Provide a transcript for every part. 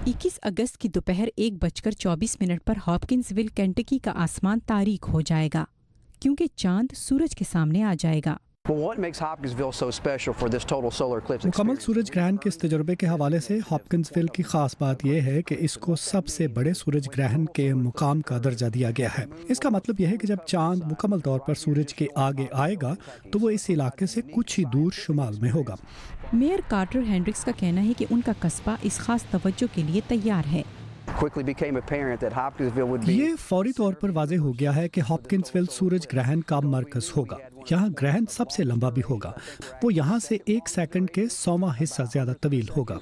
21 अगस्त की दोपहर 1:24 पर हॉपकिंसविल, केंटकी का आसमान तारीक हो जाएगा क्योंकि चांद सूरज के सामने आ जाएगा। मुकम्मल सूरज ग्रहण के इस तजुर्बे के हवाले से हॉपकिंसविल की खास बात यह है कि इसको सबसे बड़े सूरज ग्रहण के मुकाम का दर्जा दिया गया है। इसका मतलब यह है कि जब चांद मुकम्मल तौर पर सूरज के आगे आएगा तो वो इस इलाके से कुछ ही दूर शुमाल में होगा। मेयर कार्टर हेंड्रिक्स का कहना है कि उनका कस्बा इस खास तवज्जो के लिए तैयार है। ये फौरी तौर पर वाज़ेह हो गया है कि हॉपकिंसविल सूरज ग्रहण का मरकज होगा। यहाँ ग्रहण सबसे लंबा भी होगा। वो यहाँ से 1 सेकंड के 100वां हिस्सा ज्यादा तवील होगा।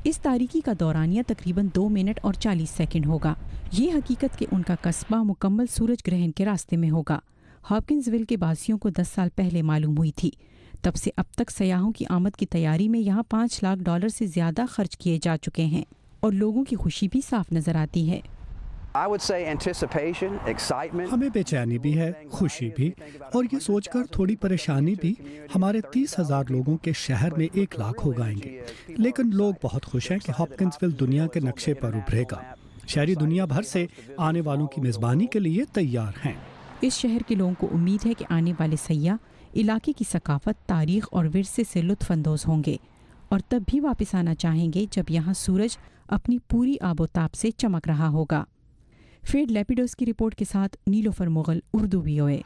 इस तारीकी का दौरानिया तकरीबन 2 मिनट और 40 सेकंड होगा। ये हकीकत कि उनका कस्बा मुकम्मल सूरज ग्रहण के रास्ते में होगा हॉपकिंसविल के बासियों को 10 साल पहले मालूम हुई थी। तब से अब तक सयाहों की आमद की तैयारी में यहाँ $5 लाख से ज्यादा खर्च किए जा चुके हैं और लोगों की खुशी भी साफ नजर आती है। हमें बेचैनी भी है, खुशी भी, और ये सोचकर थोड़ी परेशानी भी। हमारे 30,000 लोगों के शहर में 1 लाख हो जाएंगे, लेकिन लोग बहुत खुश हैं कि हॉपकिंसविल दुनिया के नक्शे पर उभरेगा। शहरी दुनिया भर से आने वालों की मेजबानी के लिए तैयार हैं। इस शहर के लोगों को उम्मीद है कि आने वाले सयाह इलाके की सकाफत, तारीख और विरसे से लुत्फानंदोज होंगे और तब भी वापस आना चाहेंगे जब यहाँ सूरज अपनी पूरी आबोताब से चमक रहा होगा। फेड लेपिडोस की रिपोर्ट के साथ नीलोफर मुगल, उर्दू VOA।